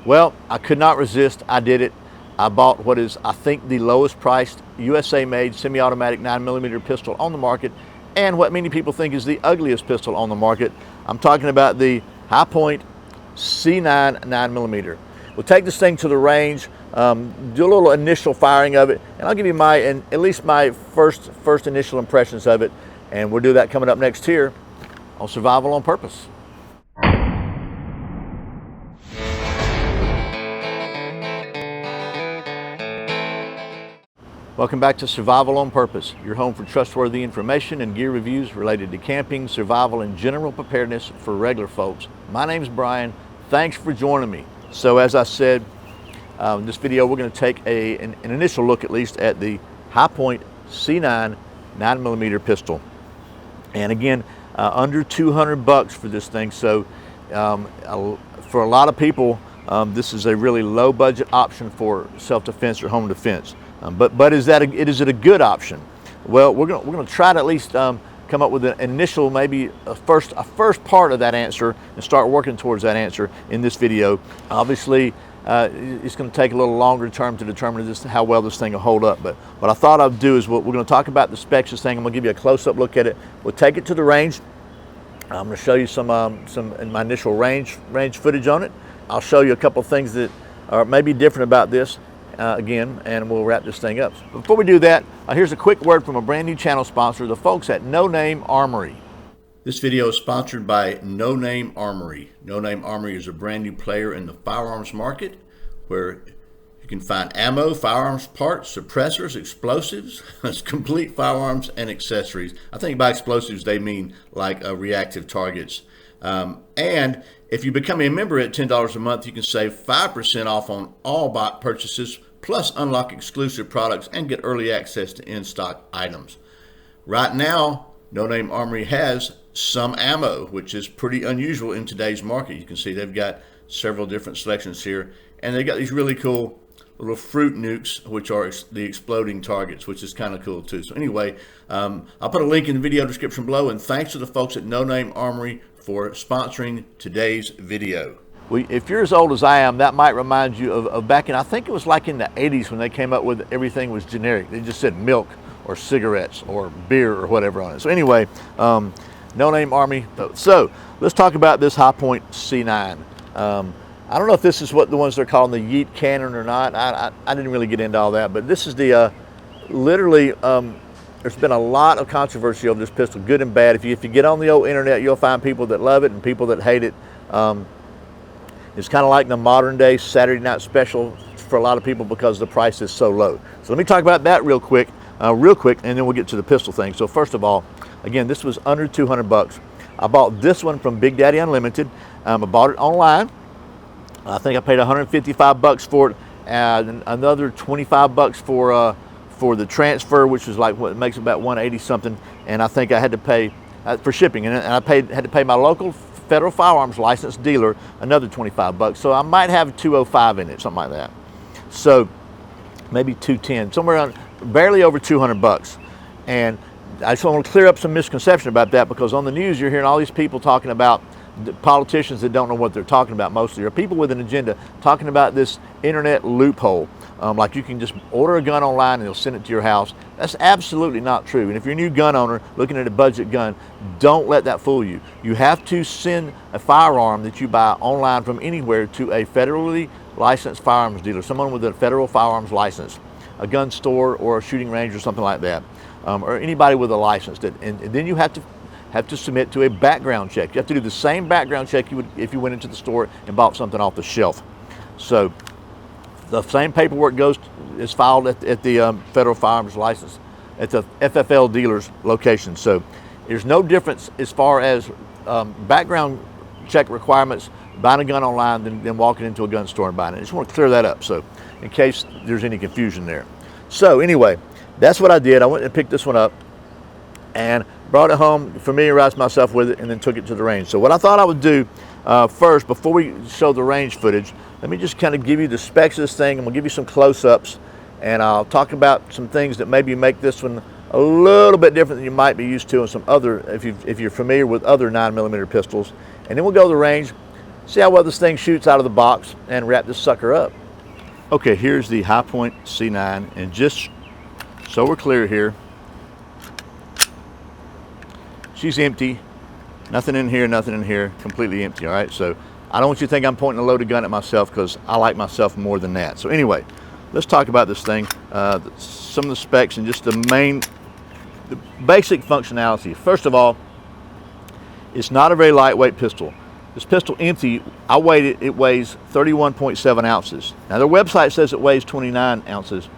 Well, I could not resist. I did it. I bought what is, I think, the lowest priced USA-made semi-automatic 9mm pistol on the market, and what many people think is the ugliest pistol on the market. I'm talking about the Hi-Point C9 9mm. We'll take this thing to the range, do a little initial firing of it, and I'll give you at least my first initial impressions of it, and we'll do that coming up next here on Survival on Purpose. Welcome back to Survival on Purpose, your home for trustworthy information and gear reviews related to camping, survival, and general preparedness for regular folks. My name's Brian. Thanks for joining me. So as I said, in this video we're going to take an initial look at least at the Hi-Point C9 9mm pistol. And again, under 200 bucks for this thing. So for a lot of people, this is a really low budget option for self-defense or home defense. But is it a good option? Well, we're going to try to at least come up with an initial, maybe a first part of that answer, and start working towards that answer in this video. Obviously, it's going to take a little longer term to determine how well this thing will hold up. But what I thought I'd do is we're going to talk about the specs of this thing. I'm going to give you a close-up look at it. We'll take it to the range. I'm going to show you some in my initial range footage on it. I'll show you a couple things that are maybe different about this. Again, and we'll wrap this thing up. Before we do that, here's a quick word from a brand new channel sponsor, the folks at Name Armory. This video is sponsored by Name Armory. Name Armory is a brand new player in the firearms market where you can find ammo, firearms parts, suppressors, explosives, complete firearms and accessories. I think by explosives they mean like reactive targets. And if you become a member at $10 a month, you can save 5% off on all bot purchases, plus unlock exclusive products and get early access to in-stock items. Right now, No Name Armory has some ammo, which is pretty unusual in today's market. You can see they've got several different selections here, and they've got these really cool little fruit nukes, which are the exploding targets, which is kind of cool too. So anyway, I'll put a link in the video description below, and thanks to the folks at No Name Armory for sponsoring today's video. If you're as old as I am, that might remind you of back in, I think it was like in the 80s when they came up with everything was generic. They just said milk or cigarettes or beer or whatever on it. So anyway, No Name Armory. So let's talk about this Hi-Point C9. I don't know if this is what the ones they're calling the Yeet cannon or not. I didn't really get into all that, but this is the literally. There's been a lot of controversy over this pistol, good and bad. If you get on the old internet, you'll find people that love it and people that hate it. It's kind of like the modern day Saturday night special for a lot of people because the price is so low. So let me talk about that real quick, and then we'll get to the pistol thing. So first of all, again, this was under 200 bucks. I bought this one from Big Daddy Unlimited. I bought it online. I think I paid 155 bucks for it, and another 25 bucks for the transfer, which was like what makes about 180 something. And I think I had to pay for shipping, and I had to pay my local federal firearms license dealer another 25 bucks. So I might have 205 in it, something like that. So maybe 210, somewhere around, barely over 200 bucks. And I just want to clear up some misconception about that, because on the news you're hearing all these people talking about the politicians that don't know what they're talking about mostly, or people with an agenda talking about this internet loophole. Like you can just order a gun online and they'll send it to your house. That's absolutely not true. And if you're a new gun owner looking at a budget gun, don't let that fool you. You have to send a firearm that you buy online from anywhere to a federally licensed firearms dealer, someone with a federal firearms license, a gun store or a shooting range or something like that, or anybody with a license. And then you have to submit to a background check. You have to do the same background check you would if you went into the store and bought something off the shelf. So the same paperwork is filed at the federal firearms license at the FFL dealer's location. So there's no difference as far as background check requirements buying a gun online than walking into a gun store and buying it. I just want to clear that up, so in case there's any confusion there. So anyway, that's what I did. I went and picked this one up and brought it home, familiarized myself with it, and then took it to the range. So what I thought I would do first, before we show the range footage, let me just kind of give you the specs of this thing, and we'll give you some close-ups, and I'll talk about some things that maybe make this one a little bit different than you might be used to in some other, if you're familiar with other 9mm pistols. And then we'll go to the range, see how well this thing shoots out of the box and wrap this sucker up. Okay, here's the Hi-Point C9, and just so we're clear here, she's empty. Nothing in here, completely empty, all right? So I don't want you to think I'm pointing a loaded gun at myself, because I like myself more than that. So anyway, let's talk about this thing, some of the specs and just the basic functionality. First of all, it's not a very lightweight pistol. This pistol empty, I weighed it, it weighs 31.7 ounces. Now their website says it weighs 29 ounces.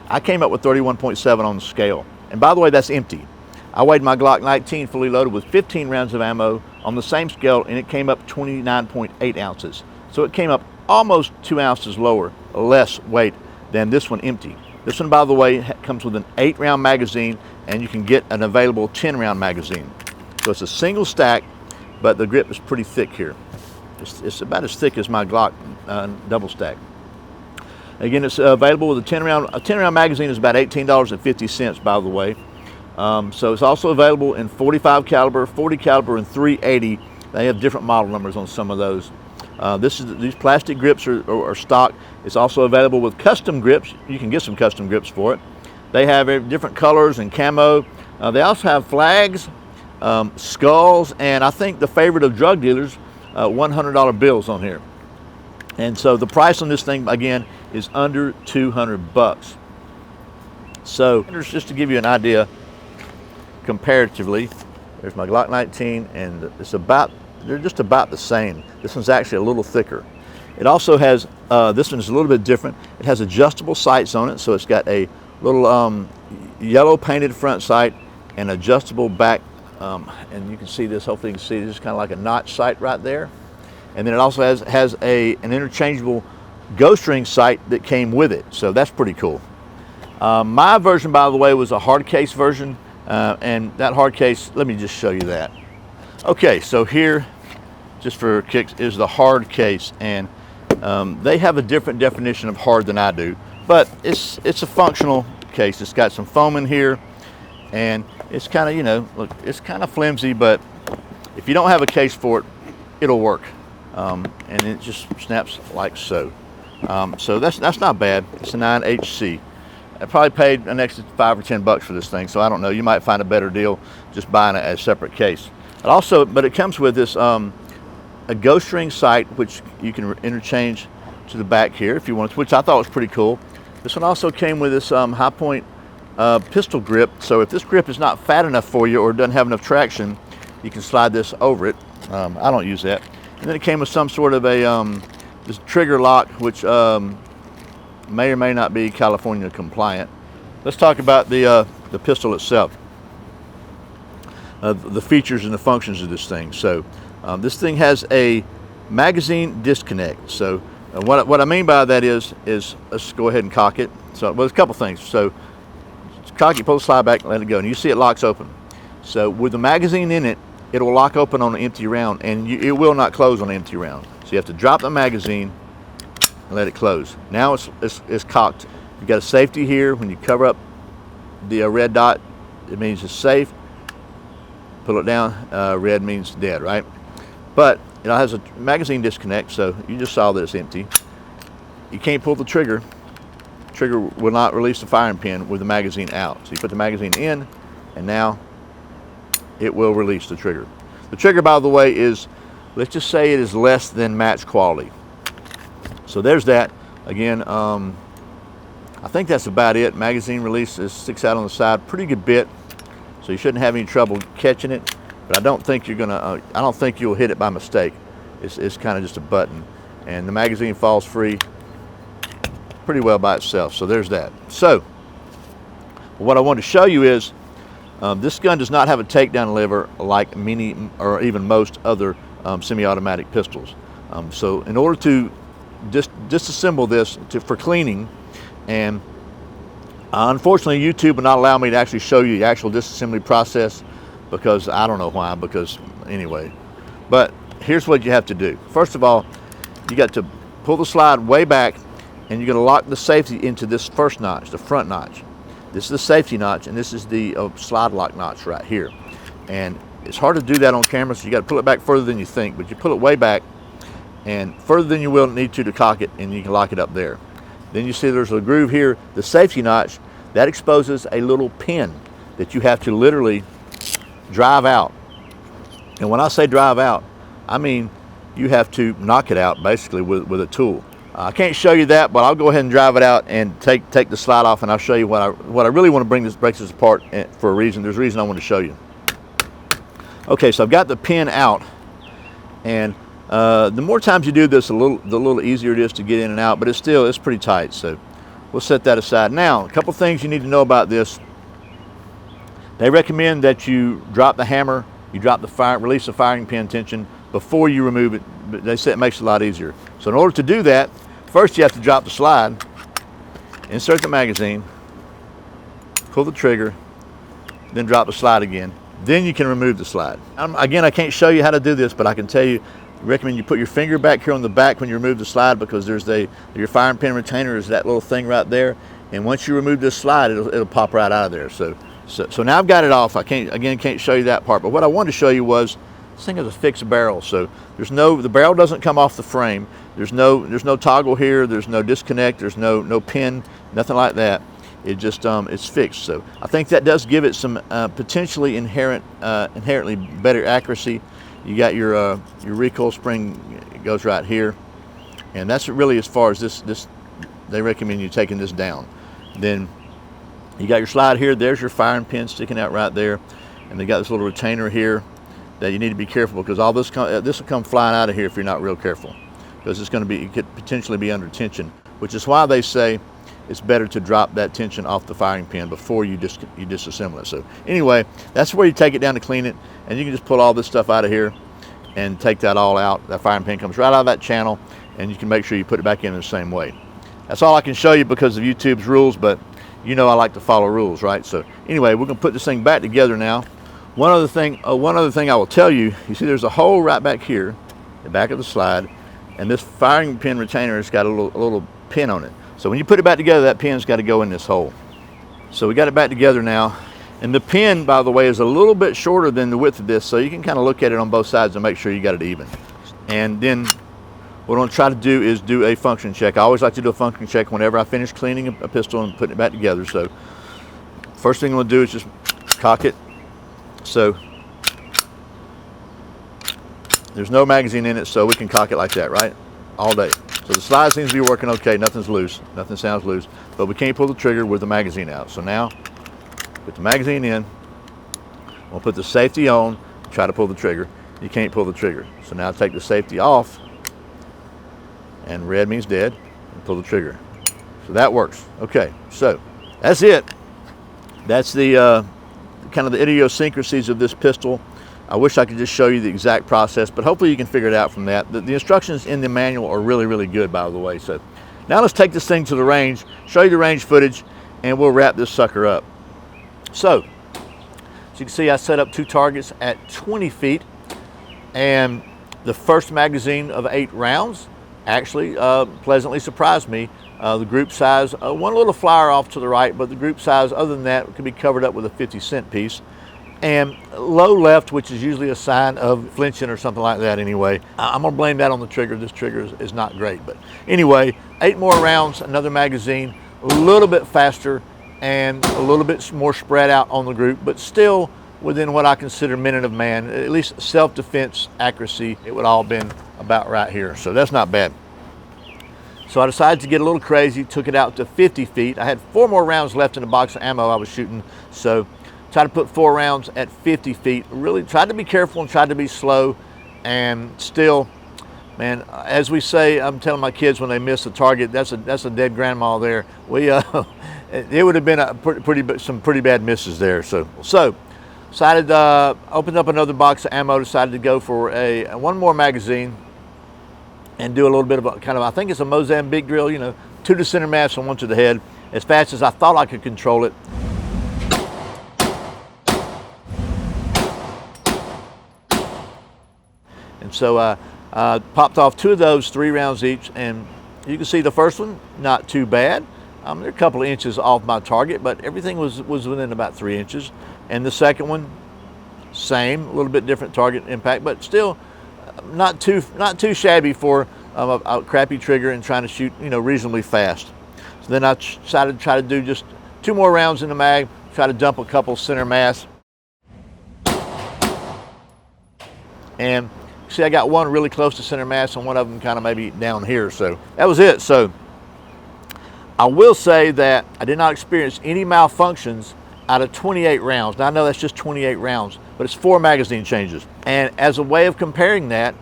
I came up with 31.7 on the scale. And by the way, that's empty. I weighed my Glock 19 fully loaded with 15 rounds of ammo on the same scale, and it came up 29.8 ounces. So it came up almost 2 ounces less weight than this one empty. This one, by the way, comes with an 8-round magazine, and you can get an available 10-round magazine. So it's a single stack, but the grip is pretty thick here. It's about as thick as my Glock double stack. Again, it's available with a 10-round. A 10-round magazine is about $18.50, by the way. So it's also available in 45 caliber, 40 caliber, and 380. They have different model numbers on some of those. These plastic grips are stock. It's also available with custom grips. You can get some custom grips for it. They have different colors and camo. They also have flags, skulls, and I think the favorite of drug dealers, $100 bills on here. And so the price on this thing, again, is under 200 bucks. So just to give you an idea, comparatively, there's my Glock 19, and they're just about the same. This one's actually a little thicker. It also has, this one's a little bit different. It has adjustable sights on it, so it's got a little yellow painted front sight and adjustable back, and you can see this, hopefully you can see this is kind of like a notch sight right there. And then it also has an interchangeable ghost ring sight that came with it, so that's pretty cool. My version, by the way, was a hard case version, and that hard case, let me just show you that. Okay, so here, just for kicks, is the hard case, and they have a different definition of hard than I do, but it's a functional case. It's got some foam in here, and it's kind of, you know, look, it's kind of flimsy, but if you don't have a case for it, it'll work, and it just snaps like so. So that's not bad. It's a 9HC. I probably paid an extra $5 or $10 for this thing, so I don't know. You might find a better deal just buying it as a separate case. But it comes with this a ghost ring sight, which you can interchange to the back here if you want to, which I thought was pretty cool. This one also came with this Hi-Point pistol grip. So if this grip is not fat enough for you or doesn't have enough traction, you can slide this over it. I don't use that. And then it came with some sort of a this trigger lock, which may or may not be California compliant. Let's talk about the pistol itself, the features and the functions of this thing. So this thing has a magazine disconnect. So what I mean by that is let's go ahead and cock it. So well, there's a couple things. So cock it, pull the slide back, let it go, and you see it locks open. So with the magazine in it, it will lock open on an empty round, and it will not close on an empty round. So you have to drop the magazine and let it close. Now it's cocked. You've got a safety here. When you cover up the red dot, it means it's safe. Pull it down, red means dead, right? But it has a magazine disconnect, so you just saw that it's empty. You can't pull the trigger. Trigger will not release the firing pin with the magazine out. So you put the magazine in, and now it will release the trigger. The trigger, by the way, is, let's just say it is less than match quality. So there's that. Again, I think that's about it. Magazine release sticks out on the side, pretty good bit, so you shouldn't have any trouble catching it. But I don't think you're gonna. I don't think you'll hit it by mistake. It's kind of just a button, and the magazine falls free pretty well by itself. So there's that. So what I want to show you is this gun does not have a takedown lever like many or even most other semi-automatic pistols. So in order to disassemble this for cleaning, and unfortunately YouTube will not allow me to actually show you the actual disassembly process, because I don't know why, because anyway. But here's what you have to do. First of all, you got to pull the slide way back, and you're going to lock the safety into this first notch, the front notch. This is the safety notch, and this is the slide lock notch right here. And it's hard to do that on camera, so you got to pull it back further than you think, but you pull it way back, and further than you will need to cock it, and you can lock it up there. Then you see there's a groove here, the safety notch, that exposes a little pin that you have to literally drive out. And when I say drive out, I mean you have to knock it out basically with a tool. I can't show you that, but I'll go ahead and drive it out and take the slide off, and I'll show you what I really want to break this apart for a reason. There's a reason I want to show you. Okay, so I've got the pin out, and the more times you do this, the little easier it is to get in and out, but it's pretty tight. So we'll set that aside. Now, a couple things you need to know about this. They recommend that you drop the hammer, you drop the release the firing pin tension before you remove it. But they say it makes it a lot easier. So in order to do that, first you have to drop the slide, insert the magazine, pull the trigger, then drop the slide again. Then you can remove the slide. Again, I can't show you how to do this, but I can tell you, I recommend you put your finger back here on the back when you remove the slide, because there's your firing pin retainer is that little thing right there. And once you remove this slide, it'll pop right out of there. So now I've got it off. I can't show you that part, but what I wanted to show you was this thing is a fixed barrel. So the barrel doesn't come off the frame. There's no toggle here. There's no disconnect. There's no pin, nothing like that. It just it's fixed. So I think that does give it some potentially inherently better accuracy. You got your recoil spring, it goes right here, and that's really as far as this. They recommend you taking this down. Then you got your slide here. There's your firing pin sticking out right there, and they got this little retainer here that you need to be careful, because all this will come flying out of here if you're not real careful, because it could potentially be under tension, which is why they say it's better to drop that tension off the firing pin before you disassemble it. So anyway, that's where you take it down to clean it, and you can just pull all this stuff out of here and take that all out. That firing pin comes right out of that channel, and you can make sure you put it back in the same way. That's all I can show you because of YouTube's rules, but you know I like to follow rules, right? So anyway, we're gonna put this thing back together now. One other thing I will tell you, you see there's a hole right back here, the back of the slide, and this firing pin retainer has got a little pin on it. So when you put it back together, that pin's got to go in this hole. So we got it back together now. And the pin, by the way, is a little bit shorter than the width of this, so you can kind of look at it on both sides and make sure you got it even. And then what I'm going to try to do is do a function check. I always like to do a function check whenever I finish cleaning a pistol and putting it back together. So first thing I'm going to do is just cock it. So there's no magazine in it, so we can cock it like that, right? All day. So the slide seems to be working okay, nothing's loose, nothing sounds loose, but we can't pull the trigger with the magazine out. So now, put the magazine in, we'll put the safety on, try to pull the trigger. You can't pull the trigger. So now take the safety off, and red means dead, and pull the trigger. So that works. Okay, so that's it. That's the kind of the idiosyncrasies of this pistol. I wish I could just show you the exact process, but hopefully you can figure it out from that. The instructions in the manual are really, really good, by the way. So now let's take this thing to the range, show you the range footage, and we'll wrap this sucker up. So, as you can see, I set up 2 targets at 20 feet, and the first magazine of 8 rounds actually pleasantly surprised me. The group size, one little flyer off to the right, but the group size, other than that, could be covered up with a 50-cent piece. And low left, which is usually a sign of flinching or something like that anyway. I'm gonna blame that on the trigger. This trigger is not great, but anyway, 8 more rounds, another magazine, a little bit faster and a little bit more spread out on the group, but still within what I consider minute of man, at least self-defense accuracy. It would all been about right here, so that's not bad. So I decided to get a little crazy, took it out to 50 feet. I had 4 more rounds left in the box of ammo I was shooting, so tried to put 4 rounds at 50 feet. Really tried to be careful and tried to be slow, and still, man, as we say, I'm telling my kids when they miss a target, that's a dead grandma there. It would have been some pretty bad misses there. So decided opened up another box of ammo. Decided to go for one more magazine and do a little bit of I think it's a Mozambique drill. 2 to center mass and 1 to the head, as fast as I thought I could control it. And so I popped off 2 of those, 3 rounds each, and you can see the first one, not too bad. They're a couple of inches off my target, but everything was within about 3 inches. And the second one, same, a little bit different target impact, but still not too shabby for a crappy trigger and trying to shoot, you know, reasonably fast. So then I decided to try to do just 2 more rounds in the mag, try to dump a couple center mass. And see, I got one really close to center mass and one of them kind of maybe down here. So that was it. So I will say that I did not experience any malfunctions out of 28 rounds. Now I know that's just 28 rounds, but it's 4 magazine changes. And as a way of comparing that,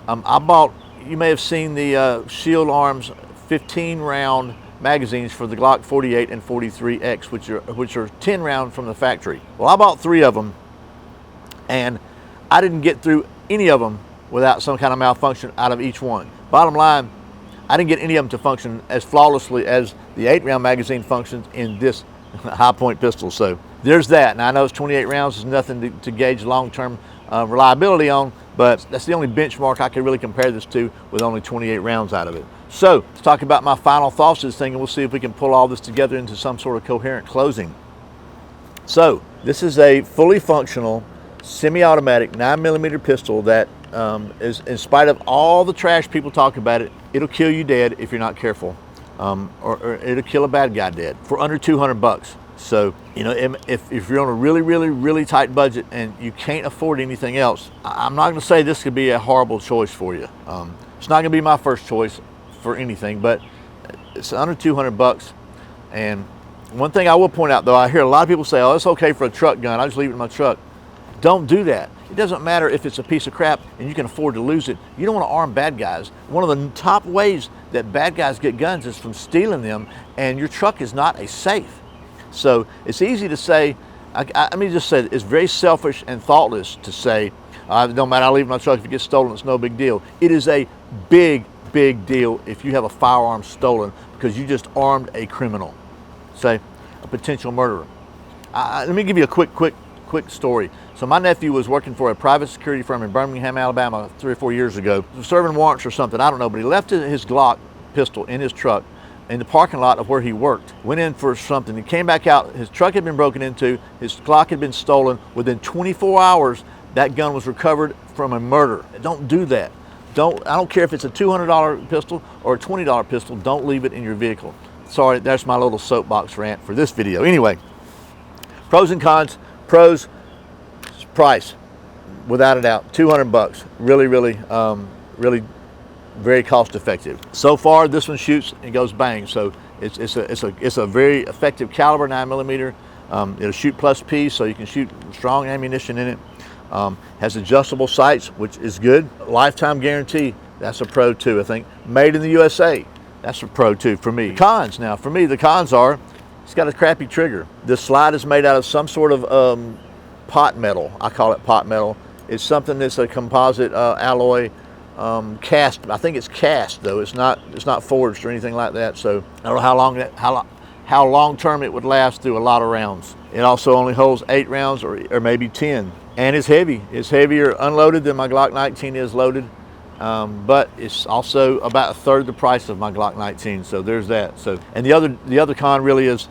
I bought, you may have seen the Shield Arms 15 round magazines for the Glock 48 and 43X, which are 10 round from the factory. Well, I bought 3 of them and I didn't get through any of them without some kind of malfunction out of each one. Bottom line, I didn't get any of them to function as flawlessly as the 8 round magazine functions in this high point pistol. So there's that. Now I know it's 28 rounds, is nothing to gauge long-term reliability on, but that's the only benchmark I can really compare this to, with only 28 rounds out of it. So let's talk about my final thoughts of this thing, and we'll see if we can pull all this together into some sort of coherent closing. So this is a fully functional semi-automatic 9mm pistol that is, in spite of all the trash people talk about it, it'll kill you dead if you're not careful, or it'll kill a bad guy dead for under 200 bucks. So, you know, if you're on a really tight budget and you can't afford anything else, I'm not going to say this could be a horrible choice for you. It's not going to be my first choice for anything, but it's under 200 bucks. And one thing I will point out, though, I hear a lot of people say, oh, it's okay for a truck gun, I'll just leave it in my truck. Don't do that. It doesn't matter if it's a piece of crap and you can afford to lose it. You don't want to arm bad guys. One of the top ways that bad guys get guns is from stealing them, and your truck is not a safe. So it's easy to say, let me just say, it's very selfish and thoughtless to say, it don't matter, I'll leave my truck, if it gets stolen, it's no big deal. It is a big deal if you have a firearm stolen, because you just armed a criminal, say a potential murderer. Let me give you a quick story. So my nephew was working for a private security firm in Birmingham, Alabama 3 or 4 years ago, serving warrants or something, I don't know, but he left his Glock pistol in his truck in the parking lot of where he worked. Went in for something, he came back out, his truck had been broken into, his Glock had been stolen. Within 24 hours, that gun was recovered from a murder. Don't do that. I don't care if it's a $200 pistol or a $20 pistol, don't leave it in your vehicle. Sorry, that's my little soapbox rant for this video. Anyway, pros and cons. Pros, price, without a doubt, 200 bucks. Really very cost effective. So far, this one shoots and goes bang. So it's a very effective caliber, 9mm. It'll shoot plus P, so you can shoot strong ammunition in it. Has adjustable sights, which is good. Lifetime guarantee, that's a pro too, I think. Made in the USA, that's a pro too for me. Cons, now for me, the cons are, it's got a crappy trigger. The slide is made out of some sort of pot metal. I call it pot metal. It's something that's a composite alloy cast. I think it's cast though. It's not forged or anything like that. So I don't know how long term it would last through a lot of rounds. It also only holds 8 rounds or maybe 10. And it's heavy. It's heavier unloaded than my Glock 19 is loaded. But it's also about 1/3 the price of my Glock 19. So there's that. So, and the other con really is,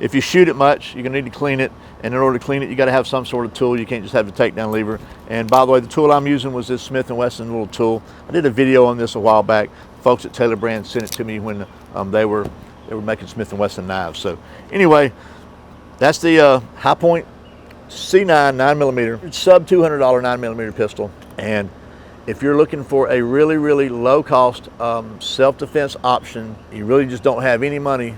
if you shoot it much, you're gonna need to clean it. And in order to clean it, you got to have some sort of tool. You can't just have the takedown lever. And by the way, the tool I'm using was this Smith & Wesson little tool. I did a video on this a while back. Folks at Taylor Brand sent it to me when they were making Smith & Wesson knives. So anyway, that's the High Point C9 9mm, sub $200 9mm pistol. And if you're looking for a really low cost self-defense option, you really just don't have any money,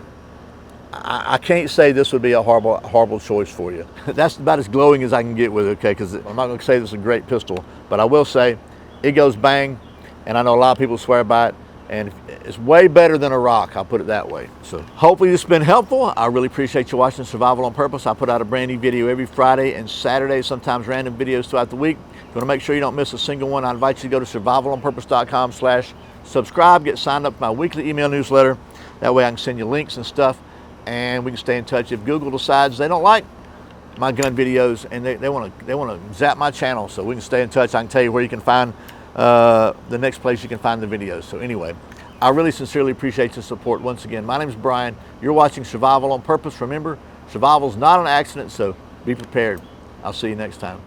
I can't say this would be a horrible choice for you. That's about as glowing as I can get with it, okay? Because I'm not going to say this is a great pistol, but I will say it goes bang, and I know a lot of people swear by it, and it's way better than a rock, I'll put it that way. So hopefully this has been helpful. I really appreciate you watching Survival on Purpose. I put out a brand new video every Friday and Saturday, sometimes random videos throughout the week. If you want to make sure you don't miss a single one, I invite you to go to survivalonpurpose.com/subscribe, get signed up for my weekly email newsletter. That way I can send you links and stuff, and we can stay in touch. If Google decides they don't like my gun videos and they want to zap my channel, so we can stay in touch, I can tell you where you can find the next place you can find the videos. So anyway, I really sincerely appreciate your support. Once again, my name is Brian. You're watching Survival on Purpose. Remember, survival's not an accident, so be prepared. I'll see you next time.